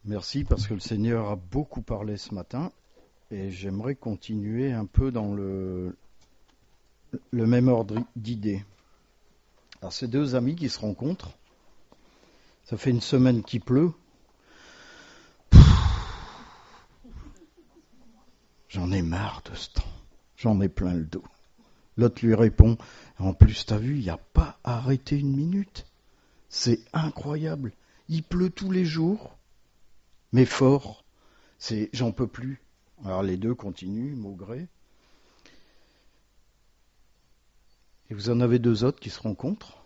Merci parce que le Seigneur a beaucoup parlé ce matin et j'aimerais continuer un peu dans le même ordre d'idées. Alors ces deux amis qui se rencontrent, ça fait une semaine qu'il pleut. J'en ai marre de ce temps, j'en ai plein le dos. L'autre lui répond, en plus t'as vu, il n'y a pas arrêté une minute. C'est incroyable, il pleut tous les jours, mais fort, j'en peux plus. Alors les deux continuent, maugrés. Et vous en avez deux autres qui se rencontrent.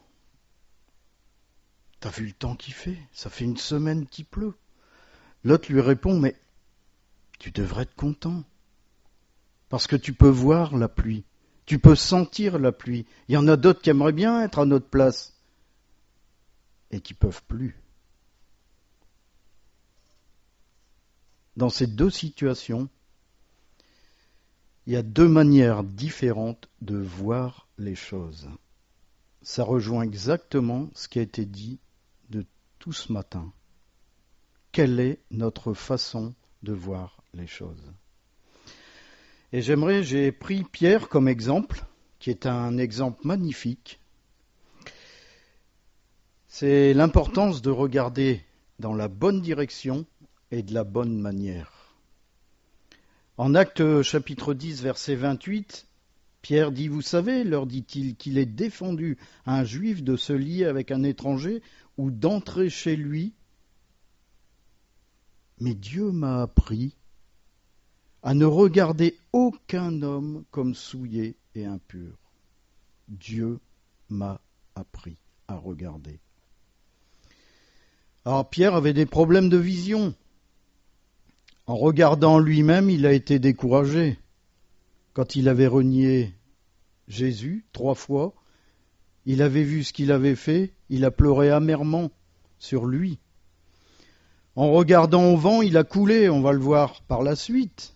T'as vu le temps qu'il fait? Ça fait une semaine qu'il pleut. L'autre lui répond, mais tu devrais être content. Parce que tu peux voir la pluie. Tu peux sentir la pluie. Il y en a d'autres qui aimeraient bien être à notre place. Et qui peuvent plus. Dans ces deux situations, il y a deux manières différentes de voir les choses. Ça rejoint exactement ce qui a été dit de tout ce matin. Quelle est notre façon de voir les choses? Et j'ai pris Pierre comme exemple, qui est un exemple magnifique. C'est l'importance de regarder dans la bonne direction et de la bonne manière. En Actes chapitre 10, verset 28, Pierre dit, vous savez, leur dit-il, qu'il est défendu à un juif de se lier avec un étranger ou d'entrer chez lui. Mais Dieu m'a appris à ne regarder aucun homme comme souillé et impur. Dieu m'a appris à regarder. Alors Pierre avait des problèmes de vision. En regardant lui-même, il a été découragé. Quand il avait renié Jésus 3 fois, il avait vu ce qu'il avait fait, il a pleuré amèrement sur lui. En regardant au vent, il a coulé, on va le voir par la suite.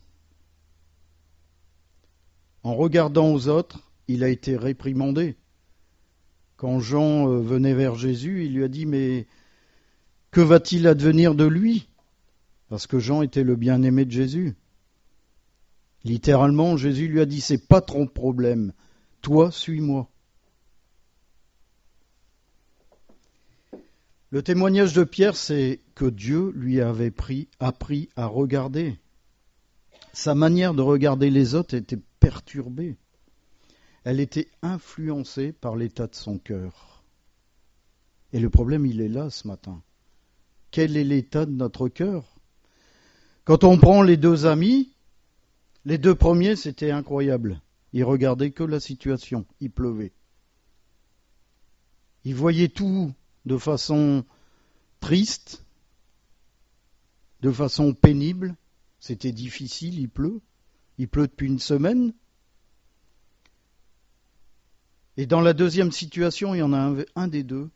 En regardant aux autres, il a été réprimandé. Quand Jean venait vers Jésus, il lui a dit, mais que va-t-il advenir de lui? Parce que Jean était le bien-aimé de Jésus. Littéralement, Jésus lui a dit, c'est pas ton problème, toi, suis-moi. Le témoignage de Pierre, c'est que Dieu lui avait appris à regarder. Sa manière de regarder les autres était perturbée. Elle était influencée par l'état de son cœur. Et le problème, il est là ce matin. Quel est l'état de notre cœur? Quand on prend les deux amis, les deux premiers, c'était incroyable. Ils regardaient que la situation, il pleuvait. Ils voyaient tout de façon triste, de façon pénible. C'était difficile, il pleut depuis une semaine. Et dans la deuxième situation, il y en a un des deux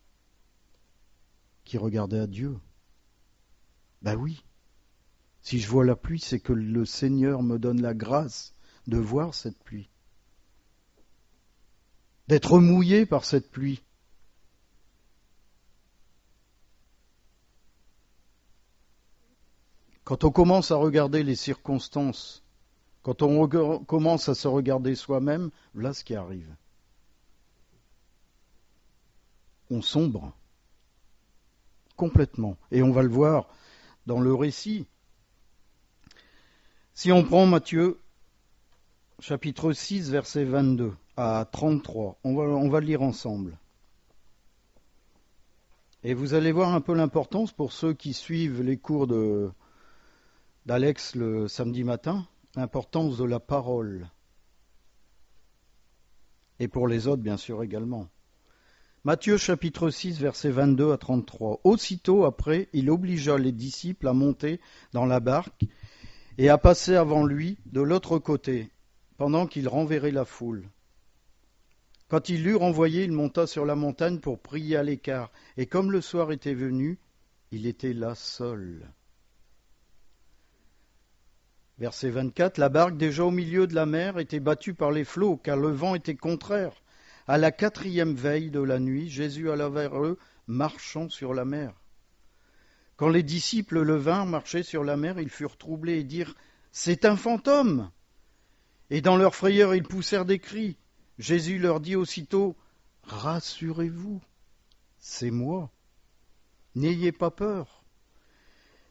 qui regardait à Dieu. Ben oui, si je vois la pluie, c'est que le Seigneur me donne la grâce de voir cette pluie, d'être mouillé par cette pluie. Quand on commence à regarder les circonstances, quand on commence à se regarder soi-même, voilà ce qui arrive. On sombre complètement. Et on va le voir dans le récit. Si on prend Matthieu, chapitre 6, verset 22 à 33, on va le lire ensemble. Et vous allez voir un peu l'importance pour ceux qui suivent les cours d'Alex le samedi matin, l'importance de la parole. Et pour les autres, bien sûr, également. Matthieu chapitre 6, versets 22 à 33. Aussitôt après, il obligea les disciples à monter dans la barque et à passer avant lui de l'autre côté, pendant qu'il renverrait la foule. Quand il l'eut renvoyé, il monta sur la montagne pour prier à l'écart, et comme le soir était venu, il était là seul. Verset 24, la barque déjà au milieu de la mer était battue par les flots, car le vent était contraire. À la 4e veille de la nuit, Jésus alla vers eux, marchant sur la mer. Quand les disciples le vinrent marcher sur la mer, ils furent troublés et dirent « C'est un fantôme !» Et dans leur frayeur, ils poussèrent des cris. Jésus leur dit aussitôt « Rassurez-vous, c'est moi. N'ayez pas peur. »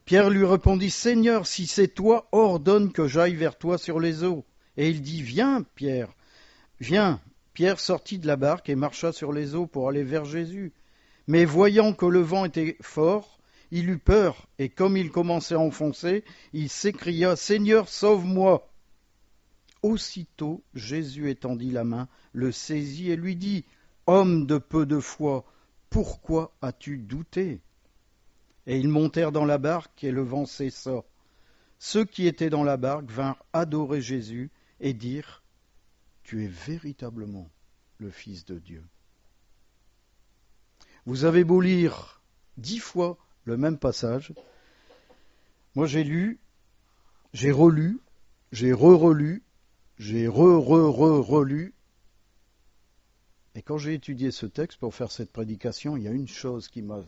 Pierre lui répondit « Seigneur, si c'est toi, ordonne que j'aille vers toi sur les eaux. » Et il dit « Viens, Pierre, viens. » Pierre sortit de la barque et marcha sur les eaux pour aller vers Jésus. Mais voyant que le vent était fort, il eut peur, et comme il commençait à enfoncer, il s'écria « Seigneur, sauve-moi !» Aussitôt Jésus étendit la main, le saisit et lui dit « Homme de peu de foi, pourquoi as-tu douté ?» Et ils montèrent dans la barque, et le vent cessa. Ceux qui étaient dans la barque vinrent adorer Jésus et dirent « Tu es véritablement le Fils de Dieu. » Vous avez beau lire 10 fois le même passage, moi j'ai lu, j'ai relu, j'ai re-relu, j'ai re-re-re-relu, et quand j'ai étudié ce texte pour faire cette prédication, il y a une chose qui m'a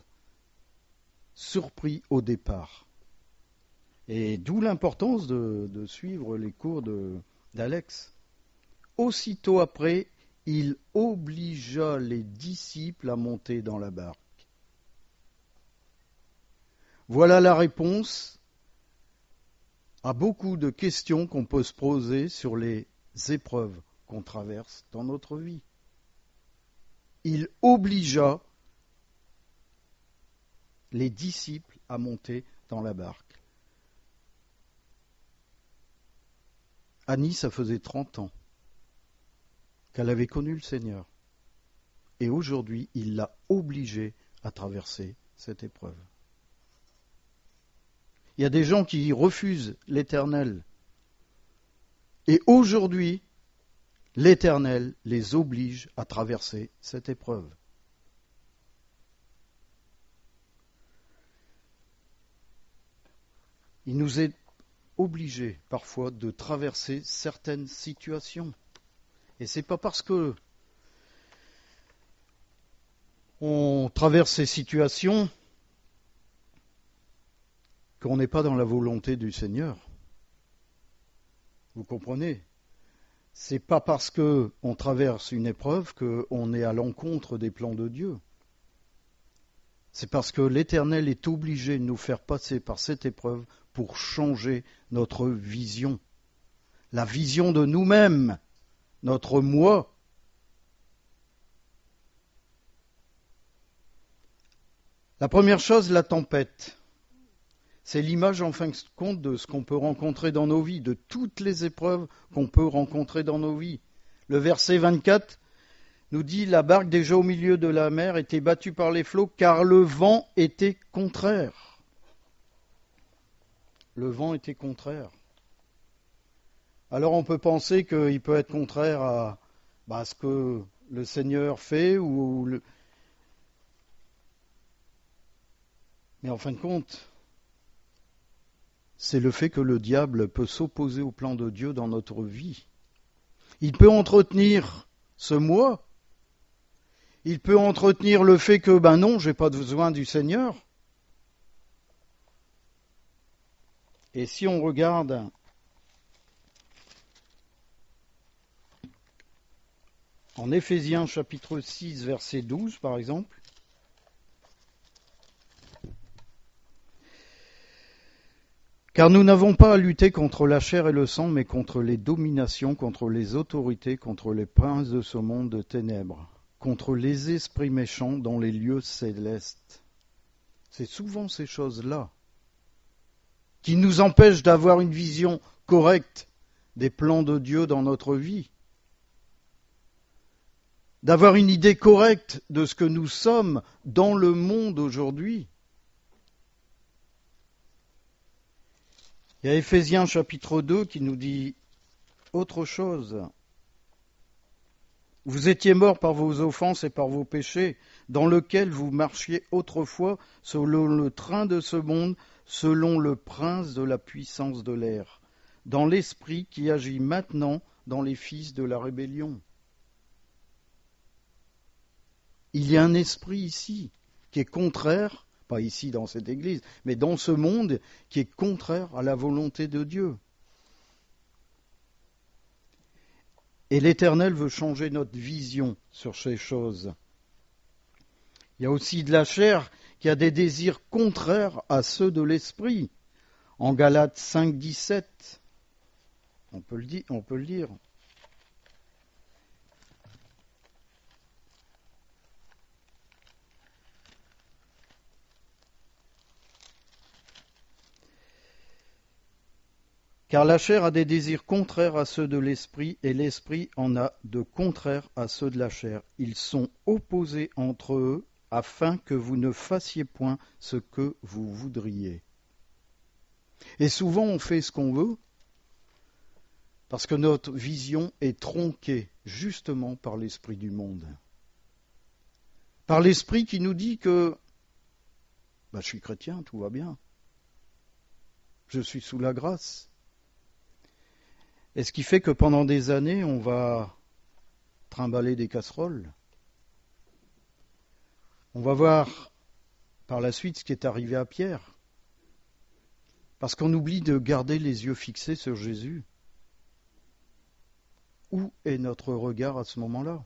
surpris au départ. Et d'où l'importance de suivre les cours d'Alex. Aussitôt après, il obligea les disciples à monter dans la barque. Voilà la réponse à beaucoup de questions qu'on peut se poser sur les épreuves qu'on traverse dans notre vie. Il obligea les disciples à monter dans la barque. Annie, ça faisait 30 ans qu'elle avait connu le Seigneur. Et aujourd'hui, il l'a obligée à traverser cette épreuve. Il y a des gens qui refusent l'Éternel. Et aujourd'hui, l'Éternel les oblige à traverser cette épreuve. Il nous est obligé parfois de traverser certaines situations. Et c'est pas parce que on traverse ces situations qu'on n'est pas dans la volonté du Seigneur. Vous comprenez ? C'est pas parce qu'on traverse une épreuve qu'on est à l'encontre des plans de Dieu. C'est parce que l'Éternel est obligé de nous faire passer par cette épreuve pour changer notre vision. La vision de nous-mêmes, notre moi. La première chose, la tempête. C'est l'image en fin de compte de ce qu'on peut rencontrer dans nos vies, de toutes les épreuves qu'on peut rencontrer dans nos vies. Le verset 24 nous dit « La barque déjà au milieu de la mer était battue par les flots car le vent était contraire. » Le vent était contraire. Alors on peut penser qu'il peut être contraire à ce que le Seigneur fait, mais en fin de compte, c'est le fait que le diable peut s'opposer au plan de Dieu dans notre vie. Il peut entretenir ce moi. Il peut entretenir le fait que, non, j'ai pas besoin du Seigneur. Et si on regarde en Éphésiens chapitre 6, verset 12, par exemple, car nous n'avons pas à lutter contre la chair et le sang, mais contre les dominations, contre les autorités, contre les princes de ce monde de ténèbres, contre les esprits méchants dans les lieux célestes. C'est souvent ces choses-là qui nous empêchent d'avoir une vision correcte des plans de Dieu dans notre vie, d'avoir une idée correcte de ce que nous sommes dans le monde aujourd'hui. Il y a Éphésiens chapitre 2 qui nous dit autre chose. Vous étiez morts par vos offenses et par vos péchés, dans lesquels vous marchiez autrefois selon le train de ce monde, selon le prince de la puissance de l'air, dans l'esprit qui agit maintenant dans les fils de la rébellion. Il y a un esprit ici qui est contraire pas ici dans cette église, mais dans ce monde qui est contraire à la volonté de Dieu. Et l'Éternel veut changer notre vision sur ces choses. Il y a aussi de la chair qui a des désirs contraires à ceux de l'esprit. En Galates 5, 17, on peut le lire. Car la chair a des désirs contraires à ceux de l'esprit, et l'esprit en a de contraires à ceux de la chair. Ils sont opposés entre eux, afin que vous ne fassiez point ce que vous voudriez. Et souvent on fait ce qu'on veut, parce que notre vision est tronquée justement par l'esprit du monde. Par l'esprit qui nous dit que je suis chrétien, tout va bien. Je suis sous la grâce. Et ce qui fait que pendant des années, on va trimballer des casseroles. On va voir par la suite ce qui est arrivé à Pierre. Parce qu'on oublie de garder les yeux fixés sur Jésus. Où est notre regard à ce moment-là ?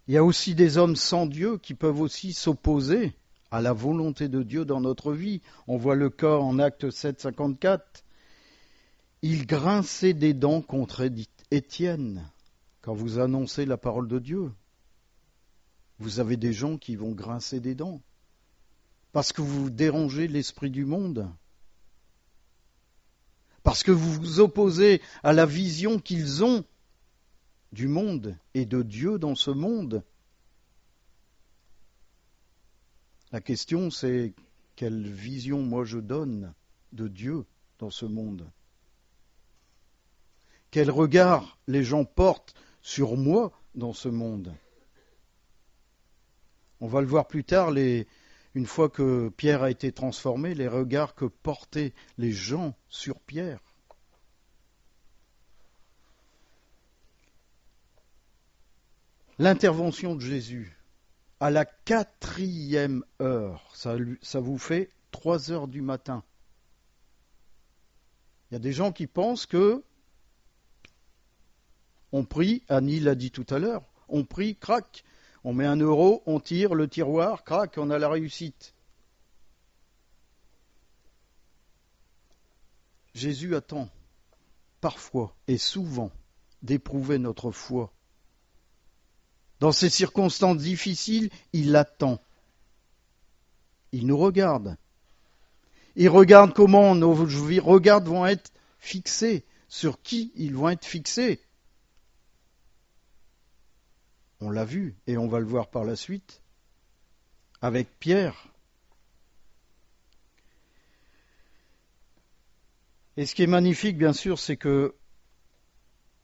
Il y a aussi des hommes sans Dieu qui peuvent aussi s'opposer à la volonté de Dieu dans notre vie. On voit le cas en Actes 7, 54. Il grinçait des dents contre Étienne quand vous annoncez la parole de Dieu. Vous avez des gens qui vont grincer des dents parce que vous dérangez l'esprit du monde, parce que vous vous opposez à la vision qu'ils ont du monde et de Dieu dans ce monde. La question, c'est quelle vision moi je donne de Dieu dans ce monde ? Quel regard les gens portent sur moi dans ce monde ? On va le voir plus tard, une fois que Pierre a été transformé, les regards que portaient les gens sur Pierre. L'intervention de Jésus à la 4e heure, ça vous fait 3 heures du matin. Il y a des gens qui pensent que on prie, Annie l'a dit tout à l'heure, on prie, crac, on met 1 euro, on tire le tiroir, crac, on a la réussite. Jésus attend parfois et souvent d'éprouver notre foi. Dans ces circonstances difficiles, il attend. Il nous regarde. Il regarde comment nos regards vont être fixés, sur qui ils vont être fixés. On l'a vu et on va le voir par la suite avec Pierre. Et ce qui est magnifique, bien sûr, c'est que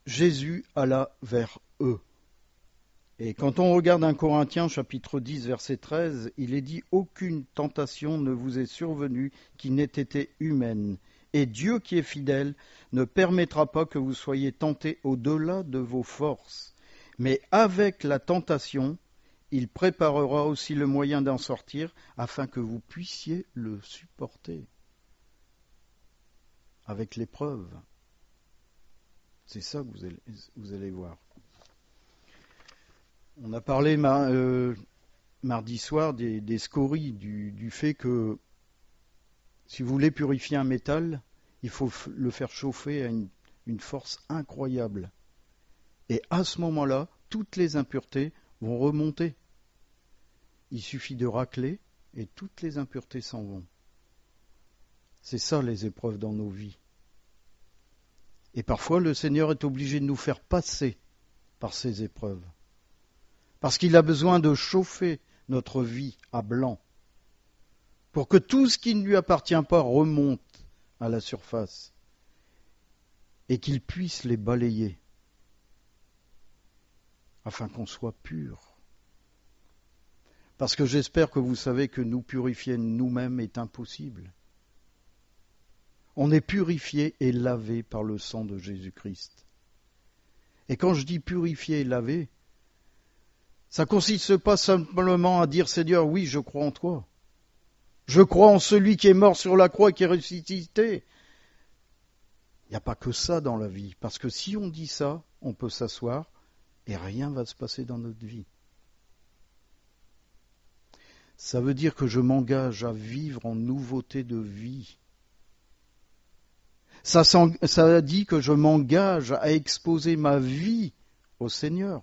Jésus alla vers eux. Et quand on regarde 1 Corinthiens chapitre 10 verset 13, il est dit « Aucune tentation ne vous est survenue qui n'ait été humaine, et Dieu qui est fidèle ne permettra pas que vous soyez tentés au-delà de vos forces. Mais avec la tentation, il préparera aussi le moyen d'en sortir afin que vous puissiez le supporter. » Avec l'épreuve. C'est ça que vous allez voir. On a parlé mardi soir des scories, du fait que si vous voulez purifier un métal, il faut le faire chauffer à une force incroyable. Et à ce moment-là, toutes les impuretés vont remonter. Il suffit de racler et toutes les impuretés s'en vont. C'est ça les épreuves dans nos vies. Et parfois le Seigneur est obligé de nous faire passer par ces épreuves. Parce qu'il a besoin de chauffer notre vie à blanc, pour que tout ce qui ne lui appartient pas remonte à la surface, et qu'il puisse les balayer, afin qu'on soit pur. Parce que j'espère que vous savez que nous purifier nous-mêmes est impossible. On est purifié et lavé par le sang de Jésus-Christ. Et quand je dis purifié et lavé, Ça consiste pas simplement à dire Seigneur, oui, je crois en toi. Je crois en celui qui est mort sur la croix et qui est ressuscité. Il n'y a pas que ça dans la vie, parce que si on dit ça, on peut s'asseoir et rien ne va se passer dans notre vie. Ça veut dire que je m'engage à vivre en nouveauté de vie. Ça dit que je m'engage à exposer ma vie au Seigneur,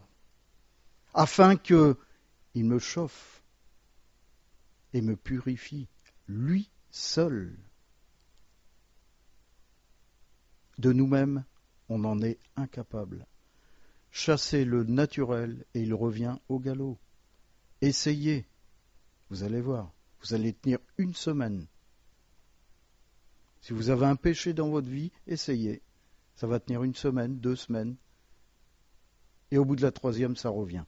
afin qu'il me chauffe et me purifie, lui seul. De nous-mêmes, on en est incapable. Chassez le naturel et il revient au galop. Essayez, vous allez voir, vous allez tenir une semaine. Si vous avez un péché dans votre vie, essayez. Ça va tenir une semaine, 2 semaines. Et au bout de la 3e, ça revient.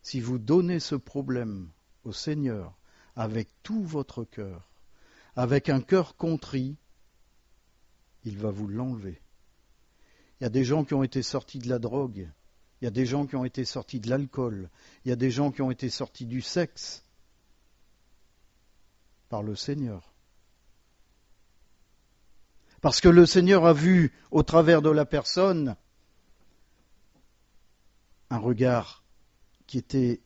Si vous donnez ce problème au Seigneur avec tout votre cœur, avec un cœur contrit, il va vous l'enlever. Il y a des gens qui ont été sortis de la drogue, il y a des gens qui ont été sortis de l'alcool, il y a des gens qui ont été sortis du sexe par le Seigneur. Parce que le Seigneur a vu au travers de la personne un regard qui était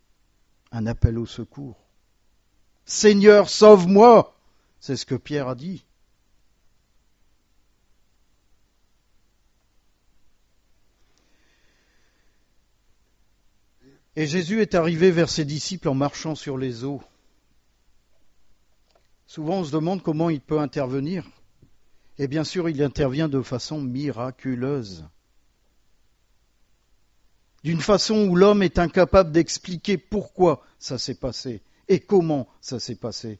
un appel au secours. Seigneur, sauve-moi! C'est ce que Pierre a dit. Et Jésus est arrivé vers ses disciples en marchant sur les eaux. Souvent on se demande comment il peut intervenir. Et bien sûr, il intervient de façon miraculeuse. D'une façon où l'homme est incapable d'expliquer pourquoi ça s'est passé et comment ça s'est passé.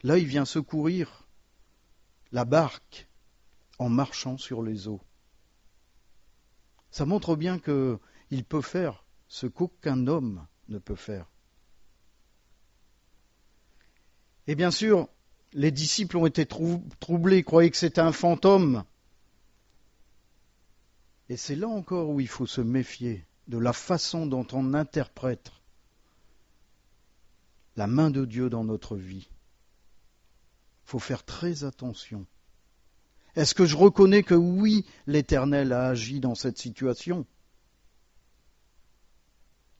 Là, il vient secourir la barque en marchant sur les eaux. Ça montre bien qu'il peut faire ce qu'aucun homme ne peut faire. Et bien sûr, les disciples ont été troublés, croyaient que c'était un fantôme. Et c'est là encore où il faut se méfier de la façon dont on interprète la main de Dieu dans notre vie. Il faut faire très attention. Est-ce que je reconnais que oui, l'Éternel a agi dans cette situation?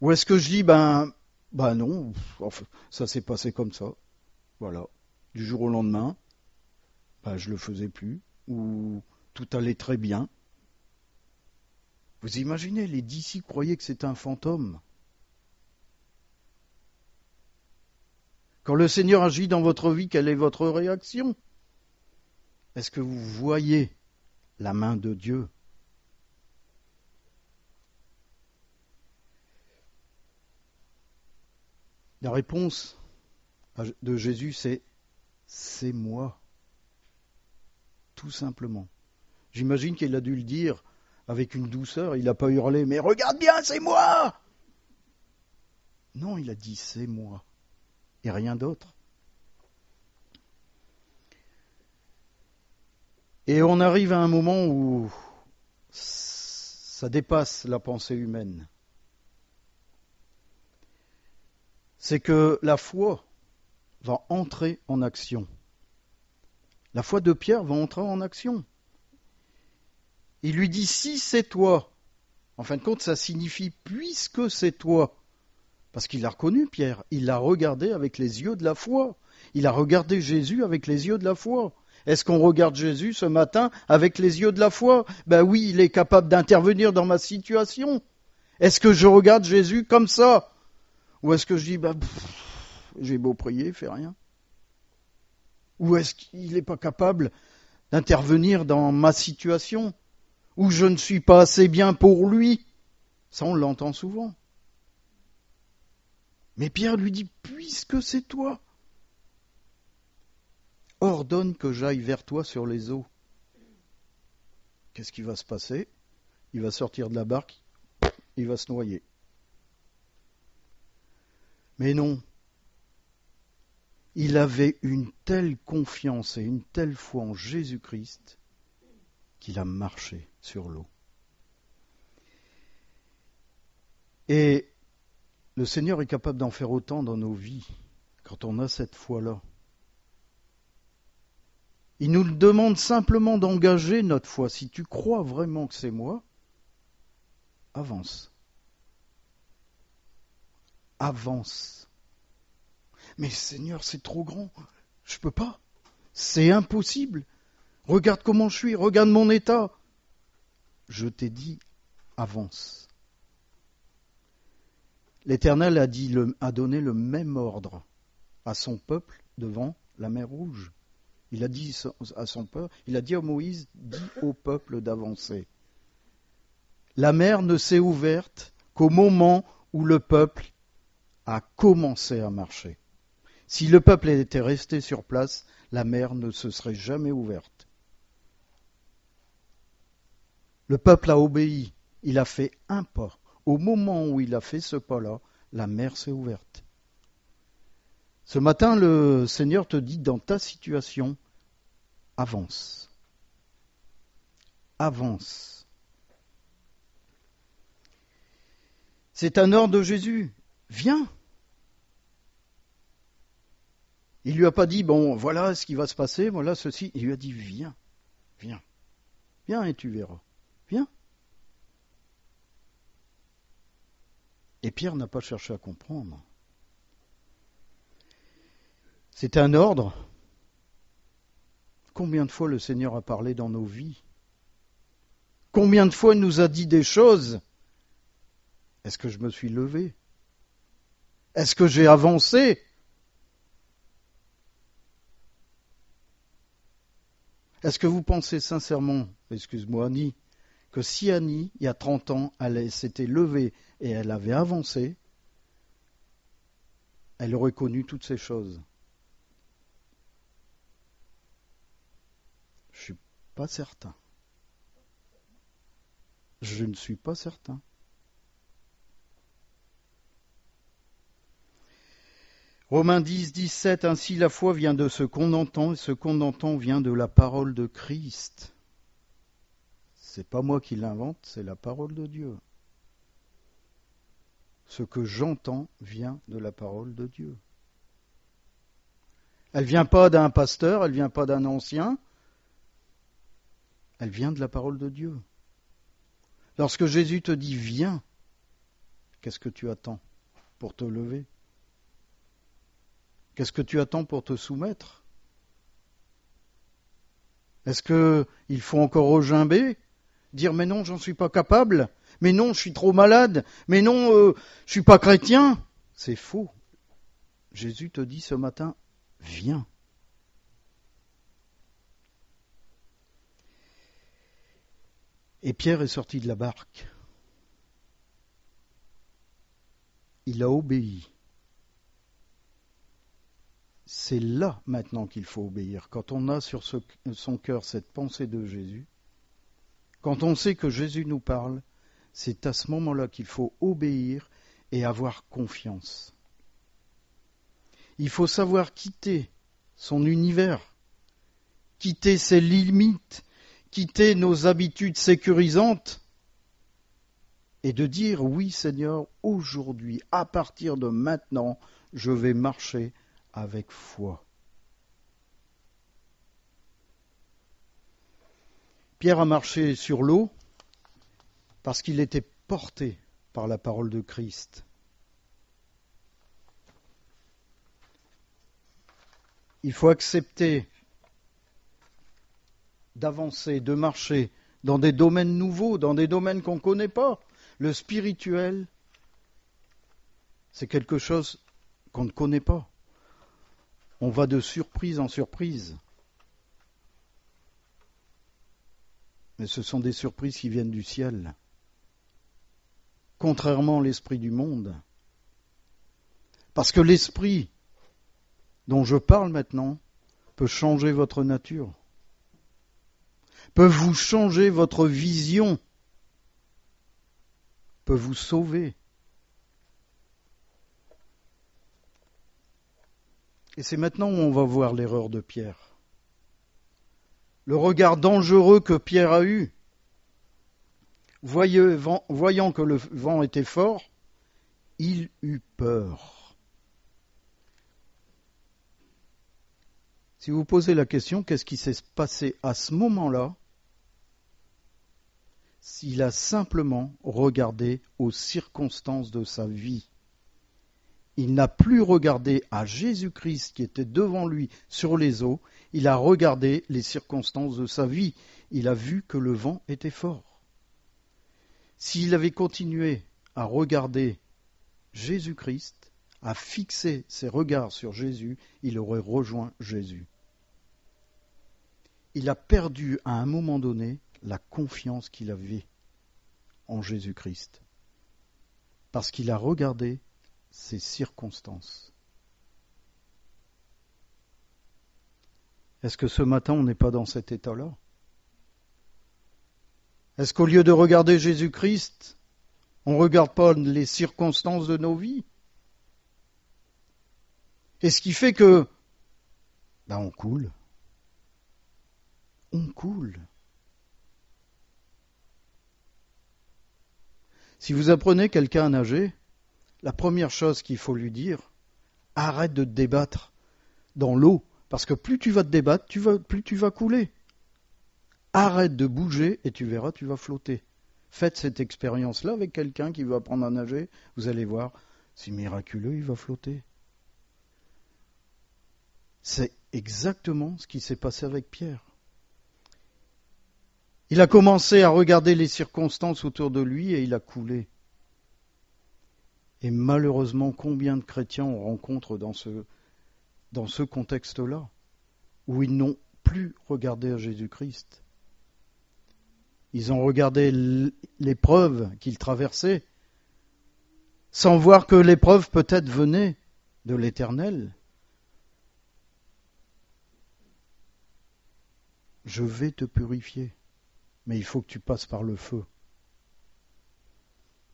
Ou est-ce que je dis, non, enfin, ça s'est passé comme ça, voilà. Du jour au lendemain, je le faisais plus, ou tout allait très bien. Vous imaginez, les disciples croyaient que c'était un fantôme. Quand le Seigneur agit dans votre vie, quelle est votre réaction? Est-ce que vous voyez la main de Dieu? La réponse de Jésus, c'est moi. Tout simplement. J'imagine qu'il a dû le dire avec une douceur, il n'a pas hurlé, mais regarde bien, c'est moi! Non, il a dit, c'est moi. Et rien d'autre. Et on arrive à un moment où ça dépasse la pensée humaine. C'est que la foi va entrer en action. La foi de Pierre va entrer en action. Il lui dit, si c'est toi. En fin de compte, ça signifie, puisque c'est toi. Parce qu'il l'a reconnu, Pierre. Il l'a regardé avec les yeux de la foi. Il a regardé Jésus avec les yeux de la foi. Est-ce qu'on regarde Jésus ce matin avec les yeux de la foi? Ben oui, il est capable d'intervenir dans ma situation. Est-ce que je regarde Jésus comme ça? Ou est-ce que je dis, j'ai beau prier, il fait rien? Ou est-ce qu'il n'est pas capable d'intervenir dans ma situation? Ou je ne suis pas assez bien pour lui? Ça, on l'entend souvent. Mais Pierre lui dit, puisque c'est toi, ordonne que j'aille vers toi sur les eaux. Qu'est-ce qui va se passer? Il va sortir de la barque, il va se noyer. Mais non, il avait une telle confiance et une telle foi en Jésus-Christ qu'il a marché sur l'eau. Et Le Seigneur est capable d'en faire autant dans nos vies quand on a cette foi-là. Il nous demande simplement d'engager notre foi. Si tu crois vraiment que c'est moi, avance. Avance. Mais Seigneur, c'est trop grand. Je ne peux pas. C'est impossible. Regarde comment je suis, regarde mon état. Je t'ai dit, avance. L'Éternel a donné le même ordre à son peuple devant la mer Rouge. Il a dit à son peuple, il a dit à Moïse, dis au peuple d'avancer. La mer ne s'est ouverte qu'au moment où le peuple a commencé à marcher. Si le peuple était resté sur place, la mer ne se serait jamais ouverte. Le peuple a obéi, il a fait un pas. Au moment où il a fait ce pas-là, la mer s'est ouverte. Ce matin, le Seigneur te dit, dans ta situation, avance. Avance. C'est un ordre de Jésus. Viens. Il lui a pas dit, bon, voilà ce qui va se passer, voilà ceci. Il lui a dit, viens, viens. Viens et tu verras. Viens. Et Pierre n'a pas cherché à comprendre. C'est un ordre. Combien de fois le Seigneur a parlé dans nos vies? Combien de fois il nous a dit des choses? Est-ce que je me suis levé? Est-ce que j'ai avancé? Est-ce que vous pensez sincèrement, excuse-moi Annie, que si Annie, il y a 30 ans, elle s'était levée et elle avait avancé, elle aurait connu toutes ces choses? Je ne suis pas certain. Je ne suis pas certain. Romains 10, 17, ainsi la foi vient de ce qu'on entend, et ce qu'on entend vient de la parole de Christ. C'est pas moi qui l'invente, c'est la parole de Dieu. Ce que j'entends vient de la parole de Dieu. Elle vient pas d'un pasteur, elle vient pas d'un ancien, elle vient de la parole de Dieu. Lorsque Jésus te dit viens, qu'est-ce que tu attends pour te lever? Qu'est-ce que tu attends pour te soumettre? Est-ce qu'il faut encore regimber? Dire mais non, j'en suis pas capable, mais non, je suis trop malade, mais non, je suis pas chrétien? C'est faux. Jésus te dit ce matin, viens. Et Pierre est sorti de la barque. Il a obéi. C'est là maintenant qu'il faut obéir. Quand on a sur son cœur cette pensée de Jésus, quand on sait que Jésus nous parle, c'est à ce moment-là qu'il faut obéir et avoir confiance. Il faut savoir quitter son univers, quitter ses limites, quitter nos habitudes sécurisantes et de dire oui Seigneur, aujourd'hui, à partir de maintenant, je vais marcher avec foi. Pierre a marché sur l'eau parce qu'il était porté par la parole de Christ. Il faut accepter d'avancer, de marcher dans des domaines nouveaux, dans des domaines qu'on ne connaît pas. Le spirituel, c'est quelque chose qu'on ne connaît pas. On va de surprise en surprise. Mais ce sont des surprises qui viennent du ciel. Contrairement à l'esprit du monde. Parce que l'esprit dont je parle maintenant peut changer votre nature. Peut vous changer votre vision. Peut vous sauver. Et c'est maintenant où on va voir l'erreur de Pierre. Le regard dangereux que Pierre a eu, voyant que le vent était fort, il eut peur. Si vous posez la question, qu'est-ce qui s'est passé à ce moment-là? Il a simplement regardé aux circonstances de sa vie. Il n'a plus regardé à Jésus-Christ qui était devant lui sur les eaux, il a regardé les circonstances de sa vie. Il a vu que le vent était fort. S'il avait continué à regarder Jésus-Christ, à fixer ses regards sur Jésus, il aurait rejoint Jésus. Il a perdu à un moment donné la confiance qu'il avait en Jésus-Christ, parce qu'il a regardé ses circonstances. Est-ce que ce matin, on n'est pas dans cet état-là? Est-ce qu'au lieu de regarder Jésus-Christ, on ne regarde pas les circonstances de nos vies? Et ce qui fait que, on coule. On coule. Si vous apprenez quelqu'un à nager, la première chose qu'il faut lui dire, arrête de te débattre dans l'eau, parce que plus tu vas te débattre, plus tu vas couler. Arrête de bouger et tu verras, tu vas flotter. Faites cette expérience-là avec quelqu'un qui veut apprendre à nager, vous allez voir, c'est miraculeux, il va flotter. C'est exactement ce qui s'est passé avec Pierre. Il a commencé à regarder les circonstances autour de lui et il a coulé. Et malheureusement, combien de chrétiens on rencontre dans ce contexte-là, où ils n'ont plus regardé à Jésus-Christ. Ils ont regardé l'épreuve qu'ils traversaient, sans voir que l'épreuve peut-être venait de l'Éternel. Je vais te purifier, mais il faut que tu passes par le feu.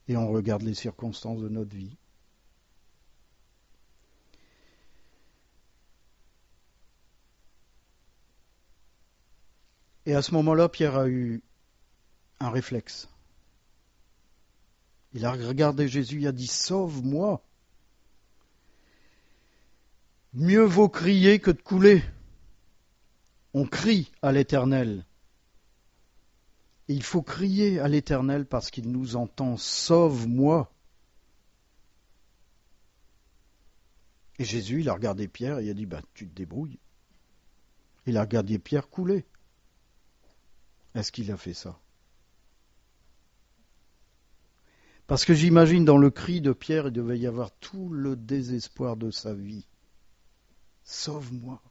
Et on regarde les circonstances de notre vie. Et à ce moment-là, Pierre a eu un réflexe. Il a regardé Jésus, il a dit « Sauve-moi ». Mieux vaut crier que de couler. On crie à l'Éternel. Et il faut crier à l'Éternel parce qu'il nous entend. Sauve-moi. Et Jésus, il a regardé Pierre et il a dit, tu te débrouilles. Il a regardé Pierre couler. Est-ce qu'il a fait ça? Parce que j'imagine dans le cri de Pierre, il devait y avoir tout le désespoir de sa vie. Sauve-moi.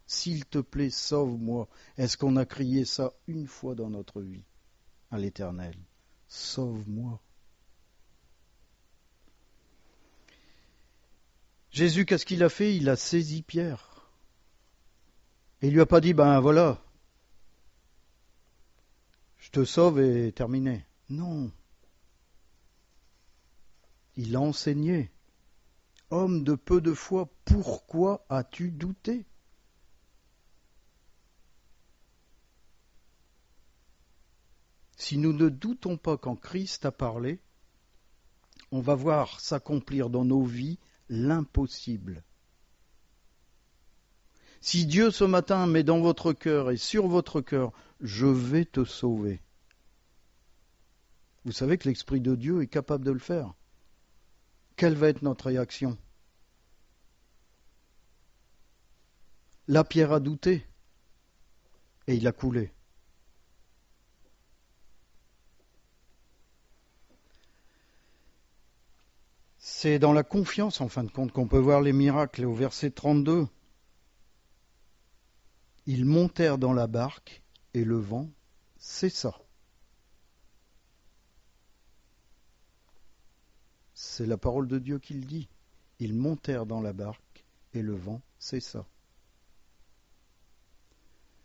S'il te plaît, sauve-moi. Est-ce qu'on a crié ça une fois dans notre vie à l'Éternel? Sauve-moi. Jésus, qu'est-ce qu'il a fait? Il a saisi Pierre. Et il lui a pas dit, voilà, je te sauve et terminé. Non. Il a enseigné. Homme de peu de foi, pourquoi as-tu douté? Si nous ne doutons pas quand Christ a parlé, on va voir s'accomplir dans nos vies l'impossible. Si Dieu ce matin met dans votre cœur et sur votre cœur, je vais te sauver. Vous savez que l'Esprit de Dieu est capable de le faire. Quelle va être notre réaction? Là, Pierre a douté et il a coulé. C'est dans la confiance, en fin de compte, qu'on peut voir les miracles. Au verset 32, ils montèrent dans la barque et le vent cessa. C'est la parole de Dieu qui le dit. Ils montèrent dans la barque et le vent cessa.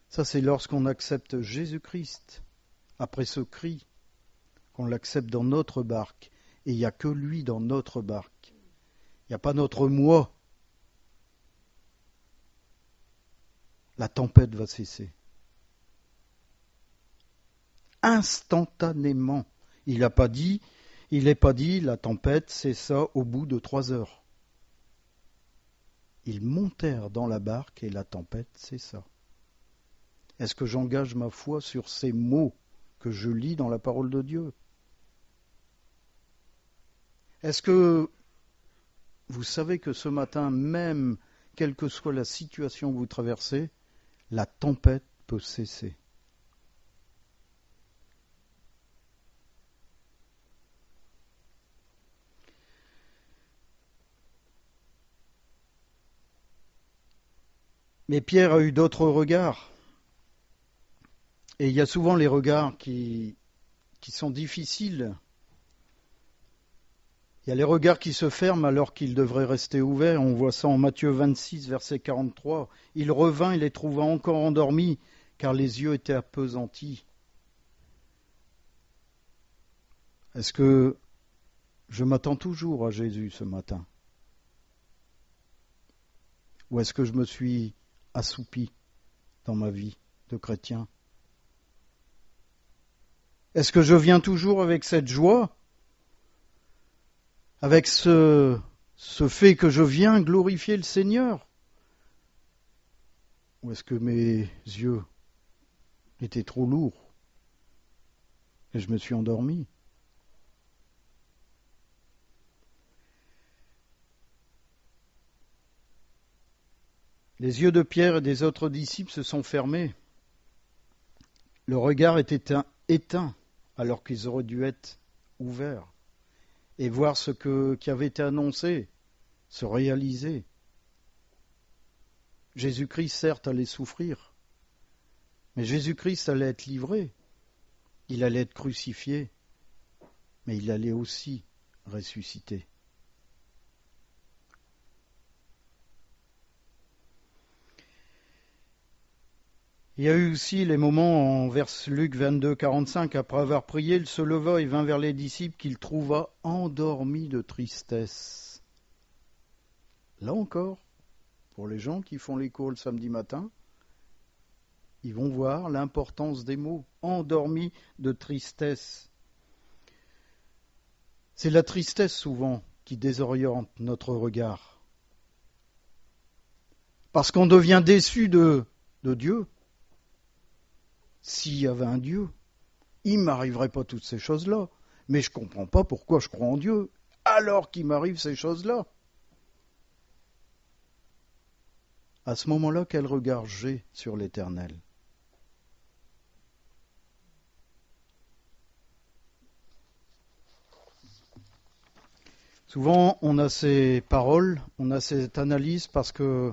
Ça, c'est lorsqu'on accepte Jésus-Christ, après ce cri, qu'on l'accepte dans notre barque. Et il n'y a que lui dans notre barque. Il n'y a pas notre moi. La tempête va cesser. Instantanément. Il n'a pas dit, Il n'est pas dit, la tempête cessa au bout de 3 heures. Ils montèrent dans la barque et la tempête cessa. Est-ce que j'engage ma foi sur ces mots que je lis dans la parole de Dieu? Est-ce que vous savez que ce matin, même quelle que soit la situation que vous traversez, la tempête peut cesser? Mais Pierre a eu d'autres regards. Et il y a souvent les regards qui sont difficiles. Il y a les regards qui se ferment alors qu'ils devraient rester ouverts. On voit ça en Matthieu 26, verset 43. Il revint et les trouva encore endormis, car les yeux étaient appesantis. Est-ce que je m'attends toujours à Jésus ce matin? Ou est-ce que je me suis assoupi dans ma vie de chrétien? Est-ce que je viens toujours avec cette joie, avec ce fait que je viens glorifier le Seigneur? Ou est-ce que mes yeux étaient trop lourds et je me suis endormi? Les yeux de Pierre et des autres disciples se sont fermés. Le regard était éteint alors qu'ils auraient dû être ouverts et voir ce qui avait été annoncé se réaliser. Jésus-Christ, certes, allait souffrir, mais Jésus-Christ allait être livré, il allait être crucifié, mais il allait aussi ressusciter. Il y a eu aussi les moments en Luc 22, 45, après avoir prié, il se leva et vint vers les disciples qu'il trouva endormis de tristesse. Là encore, pour les gens qui font les cours le samedi matin, ils vont voir l'importance des mots, endormis de tristesse. C'est la tristesse souvent qui désoriente notre regard. Parce qu'on devient déçu de Dieu. S'il y avait un Dieu, il ne m'arriverait pas toutes ces choses-là. Mais je ne comprends pas pourquoi je crois en Dieu, alors qu'il m'arrive ces choses-là. À ce moment-là, quel regard j'ai sur l'Éternel? Souvent, on a ces paroles, on a cette analyse parce que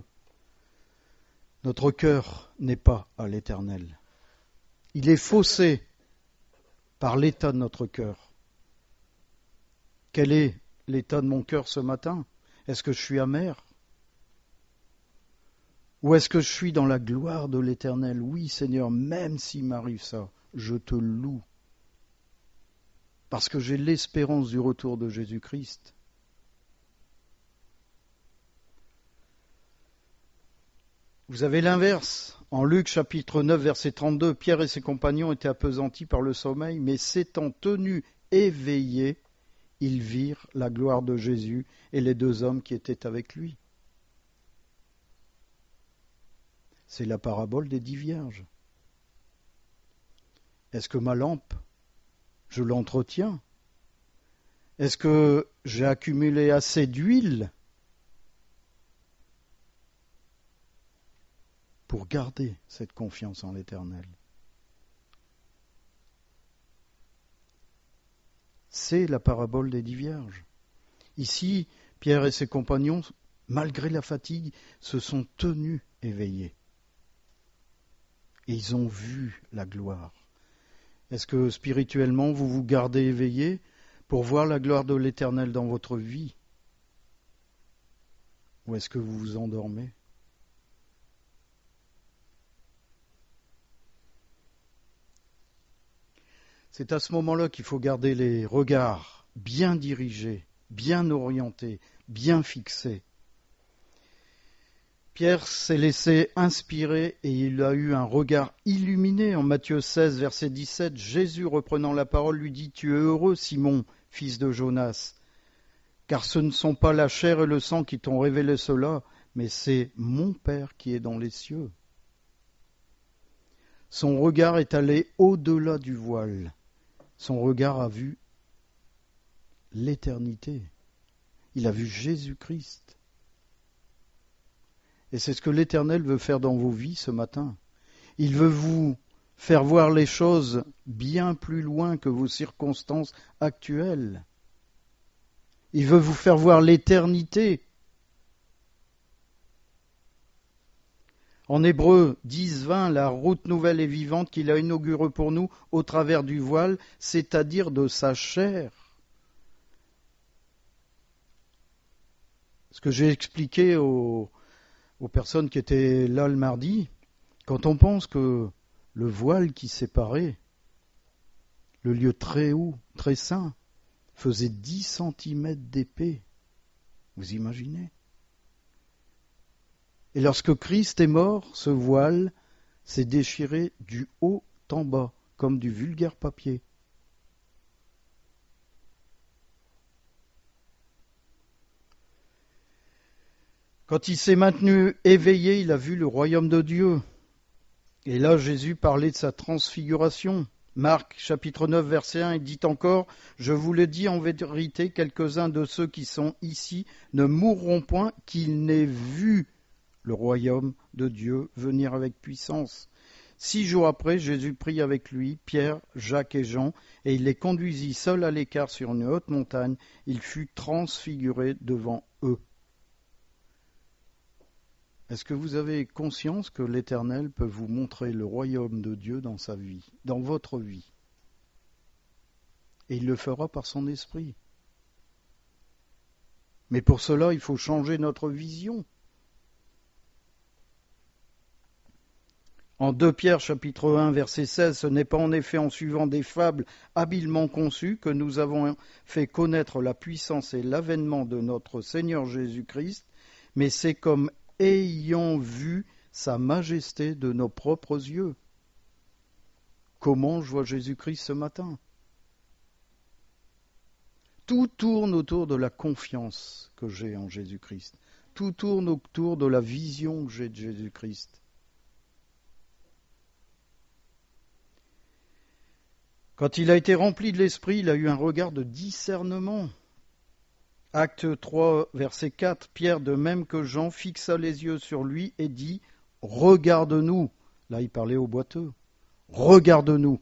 notre cœur n'est pas à l'Éternel. Il est faussé par l'état de notre cœur. Quel est l'état de mon cœur ce matin? Est-ce que je suis amer? Ou est-ce que je suis dans la gloire de l'Éternel? Oui, Seigneur, même s'il m'arrive ça, je te loue. Parce que j'ai l'espérance du retour de Jésus-Christ. Vous avez l'inverse. En Luc chapitre 9, verset 32, Pierre et ses compagnons étaient appesantis par le sommeil, mais s'étant tenus éveillés, ils virent la gloire de Jésus et les 2 hommes qui étaient avec lui. C'est la parabole des 10 vierges. Est-ce que ma lampe, je l'entretiens? Est-ce que j'ai accumulé assez d'huile pour garder cette confiance en l'Éternel? C'est la parabole des 10 vierges. Ici, Pierre et ses compagnons, malgré la fatigue, se sont tenus éveillés. Et ils ont vu la gloire. Est-ce que spirituellement, vous vous gardez éveillés pour voir la gloire de l'Éternel dans votre vie? Ou est-ce que vous vous endormez? C'est à ce moment-là qu'il faut garder les regards bien dirigés, bien orientés, bien fixés. Pierre s'est laissé inspirer et il a eu un regard illuminé. En Matthieu 16, verset 17, Jésus, reprenant la parole, lui dit « Tu es heureux, Simon, fils de Jonas, car ce ne sont pas la chair et le sang qui t'ont révélé cela, mais c'est mon Père qui est dans les cieux. Son regard est allé au-delà du voile. Son regard a vu l'éternité. Il a vu Jésus-Christ. Et c'est ce que l'Éternel veut faire dans vos vies ce matin. Il veut vous faire voir les choses bien plus loin que vos circonstances actuelles. Il veut vous faire voir l'éternité. En Hébreux 10:20, la route nouvelle et vivante qu'il a inaugurée pour nous au travers du voile, c'est-à-dire de sa chair. Ce que j'ai expliqué aux personnes qui étaient là le mardi, quand on pense que le voile qui séparait le lieu très haut, très saint, faisait 10 centimètres d'épais, vous imaginez ? Et lorsque Christ est mort, ce voile s'est déchiré du haut en bas, comme du vulgaire papier. Quand il s'est maintenu éveillé, il a vu le royaume de Dieu. Et là, Jésus parlait de sa transfiguration. Marc, chapitre 9, verset 1, il dit encore « Je vous le dis en vérité, quelques-uns de ceux qui sont ici ne mourront point qu'ils n'aient vu le royaume de Dieu venir avec puissance. » 6 jours après, Jésus prit avec lui Pierre, Jacques et Jean, et il les conduisit seuls à l'écart sur une haute montagne. Il fut transfiguré devant eux. Est-ce que vous avez conscience que l'Éternel peut vous montrer le royaume de Dieu dans sa vie, dans votre vie ? Et il le fera par son esprit. Mais pour cela, il faut changer notre vision. En 2 Pierre chapitre 1 verset 16, ce n'est pas en effet en suivant des fables habilement conçues que nous avons fait connaître la puissance et l'avènement de notre Seigneur Jésus-Christ, mais c'est comme ayant vu sa majesté de nos propres yeux. Comment je vois Jésus-Christ ce matin ? Tout tourne autour de la confiance que j'ai en Jésus-Christ. Tout tourne autour de la vision que j'ai de Jésus-Christ. Quand il a été rempli de l'Esprit, il a eu un regard de discernement. Acte 3, verset 4, Pierre, de même que Jean, fixa les yeux sur lui et dit « Regarde-nous ». Là, il parlait au boiteux. « Regarde-nous ».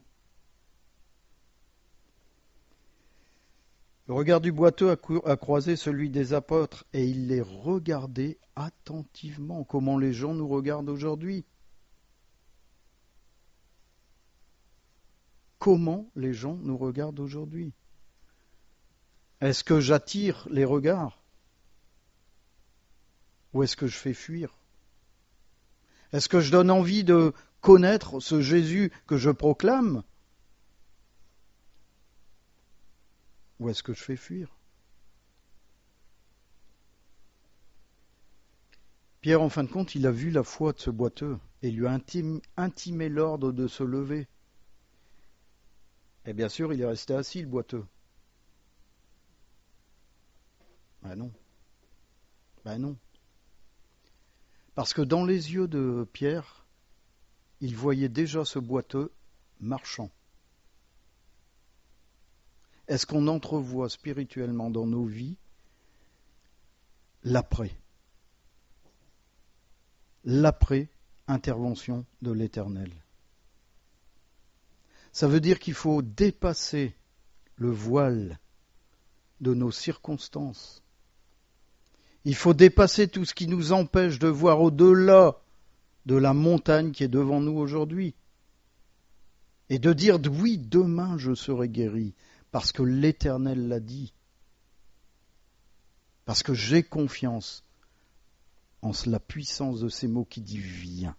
Le regard du boiteux a croisé celui des apôtres et il les regardait attentivement, comment les gens nous regardent aujourd'hui. Comment les gens nous regardent aujourd'hui ? Est-ce que j'attire les regards ? Ou est-ce que je fais fuir ? Est-ce que je donne envie de connaître ce Jésus que je proclame ? Ou est-ce que je fais fuir ? Pierre, en fin de compte, il a vu la foi de ce boiteux et lui a intimé l'ordre de se lever. Et bien sûr, il est resté assis, le boiteux. Ben non. Ben non. Parce que dans les yeux de Pierre, il voyait déjà ce boiteux marchant. Est-ce qu'on entrevoit spirituellement dans nos vies l'après intervention de l'Éternel? Ça veut dire qu'il faut dépasser le voile de nos circonstances. Il faut dépasser tout ce qui nous empêche de voir au-delà de la montagne qui est devant nous aujourd'hui. Et de dire oui, demain je serai guéri, parce que l'Éternel l'a dit. Parce que j'ai confiance en la puissance de ces mots qui dit viens.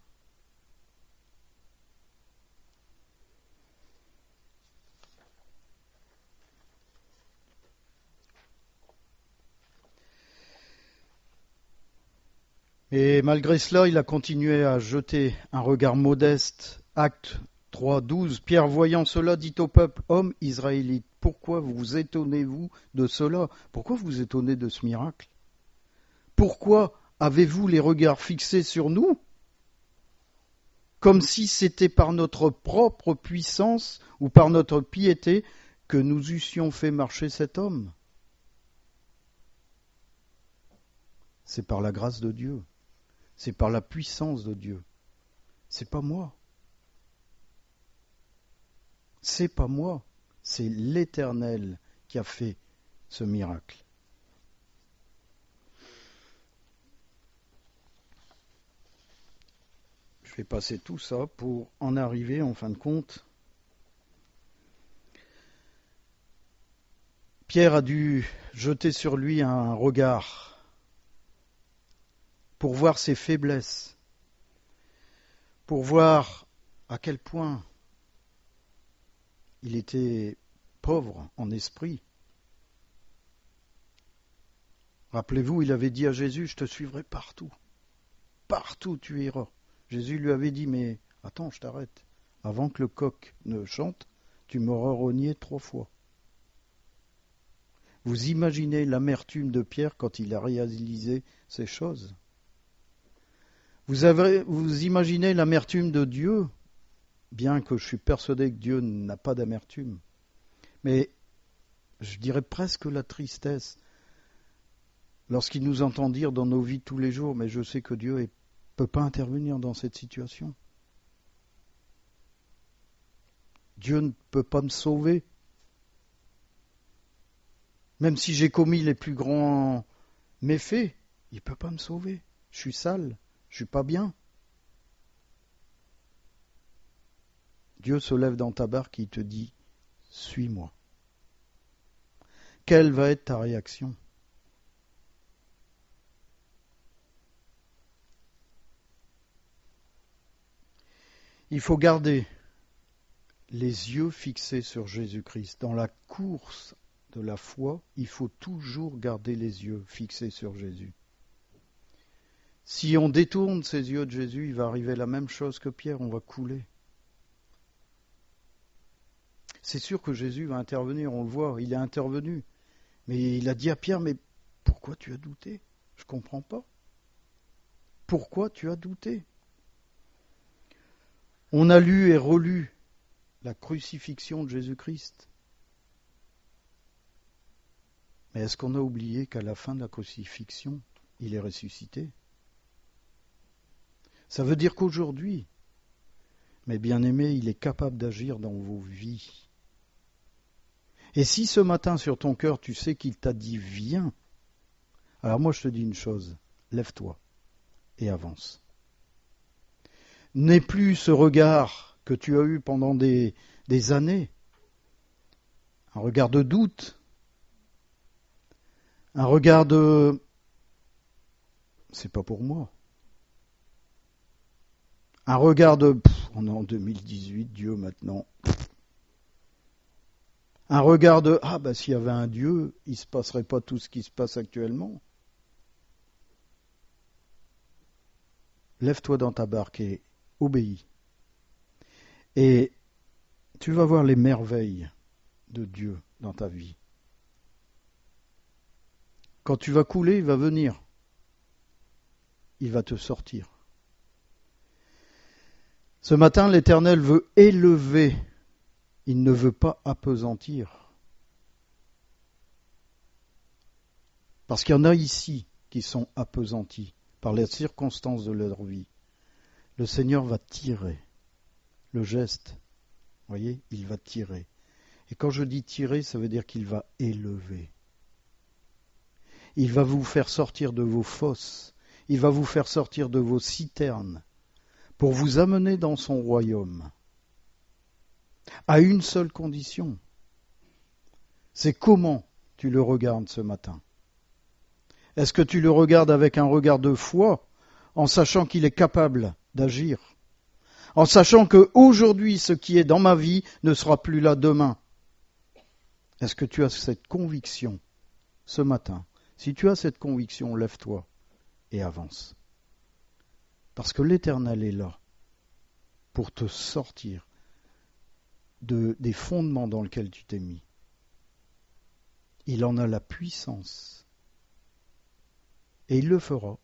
Et malgré cela, il a continué à jeter un regard modeste. Acte 3:12, Pierre, voyant cela, dit au peuple, hommes israélites, pourquoi vous étonnez-vous de cela? Pourquoi vous étonnez de ce miracle? Pourquoi avez-vous les regards fixés sur nous? Comme si c'était par notre propre puissance ou par notre piété que nous eussions fait marcher cet homme. C'est par la grâce de Dieu, c'est par la puissance de Dieu. C'est pas moi. C'est pas moi, c'est l'Éternel qui a fait ce miracle. Je vais passer tout ça pour en arriver en fin de compte. Pierre a dû jeter sur lui un regard pour voir ses faiblesses, pour voir à quel point il était pauvre en esprit. Rappelez-vous, il avait dit à Jésus, je te suivrai partout. Partout tu iras. Jésus lui avait dit, mais attends, je t'arrête. Avant que le coq ne chante, tu m'auras renié 3 fois. Vous imaginez l'amertume de Pierre quand il a réalisé ces choses? Vous imaginez l'amertume de Dieu? Bien que je suis persuadé que Dieu n'a pas d'amertume. Mais je dirais presque la tristesse lorsqu'il nous entend dire dans nos vies tous les jours, mais je sais que Dieu ne peut pas intervenir dans cette situation. Dieu ne peut pas me sauver. Même si j'ai commis les plus grands méfaits, il ne peut pas me sauver. Je suis sale, je ne suis pas bien. Dieu se lève dans ta barque et il te dit, suis-moi. Quelle va être ta réaction? Il faut garder les yeux fixés sur Jésus-Christ. Dans la course de la foi, il faut toujours garder les yeux fixés sur Jésus. Si on détourne ses yeux de Jésus, il va arriver la même chose que Pierre, on va couler. C'est sûr que Jésus va intervenir, on le voit, il est intervenu. Mais il a dit à Pierre, mais pourquoi tu as douté? Je ne comprends pas. Pourquoi tu as douté? On a lu et relu la crucifixion de Jésus-Christ. Mais est-ce qu'on a oublié qu'à la fin de la crucifixion, il est ressuscité? Ça veut dire qu'aujourd'hui, mes bien-aimés, il est capable d'agir dans vos vies. Et si ce matin sur ton cœur, tu sais qu'il t'a dit « viens », alors moi je te dis une chose, lève-toi et avance. N'aie plus ce regard que tu as eu pendant des années, un regard de doute, un regard de « c'est pas pour moi », un regard de « on est en 2018, Dieu maintenant ». Un regard de « ah ben s'il y avait un Dieu, il ne se passerait pas tout ce qui se passe actuellement ». Lève-toi dans ta barque et obéis. Et tu vas voir les merveilles de Dieu dans ta vie. Quand tu vas couler, il va venir. Il va te sortir. Ce matin, l'Éternel veut élever. Il ne veut pas appesantir. Parce qu'il y en a ici qui sont appesantis par les circonstances de leur vie. Le Seigneur va tirer le geste. Vous voyez, il va tirer. Et quand je dis tirer, ça veut dire qu'il va élever. Il va vous faire sortir de vos fosses. Il va vous faire sortir de vos citernes pour vous amener dans son royaume. À une seule condition. C'est comment tu le regardes ce matin. Est-ce que tu le regardes avec un regard de foi, en sachant qu'il est capable d'agir, en sachant qu'aujourd'hui, ce qui est dans ma vie ne sera plus là demain? Est-ce que tu as cette conviction ce matin? Si tu as cette conviction, lève-toi et avance. Parce que l'Éternel est là pour te sortir des fondements dans lesquels tu t'es mis. Il en a la puissance. Et il le fera.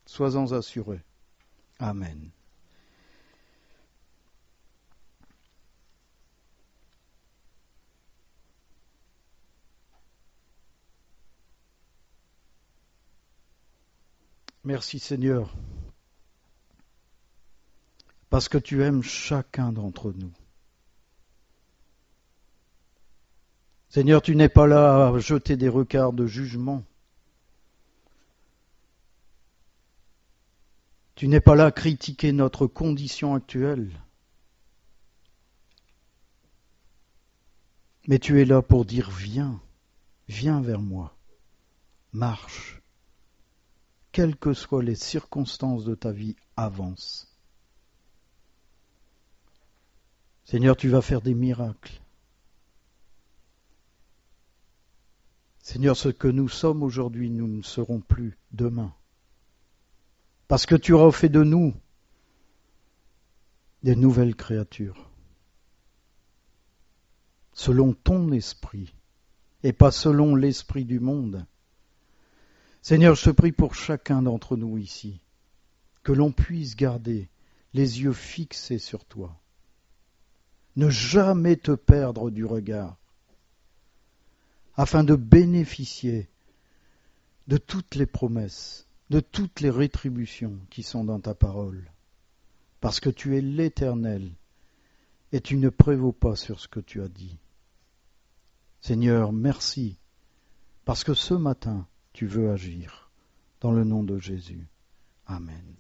Sois-en assurés. Amen. Merci Seigneur, parce que tu aimes chacun d'entre nous. Seigneur, tu n'es pas là à jeter des regards de jugement. Tu n'es pas là à critiquer notre condition actuelle. Mais tu es là pour dire viens, viens vers moi, marche. Quelles que soient les circonstances de ta vie, avance. Seigneur, tu vas faire des miracles. Seigneur, ce que nous sommes aujourd'hui, nous ne serons plus demain. Parce que tu auras fait de nous des nouvelles créatures. Selon ton esprit, et pas selon l'esprit du monde. Seigneur, je te prie pour chacun d'entre nous ici, que l'on puisse garder les yeux fixés sur toi. Ne jamais te perdre du regard, afin de bénéficier de toutes les promesses, de toutes les rétributions qui sont dans ta parole, parce que tu es l'Éternel et tu ne prévaux pas sur ce que tu as dit. Seigneur, merci, parce que ce matin, tu veux agir. Dans le nom de Jésus. Amen.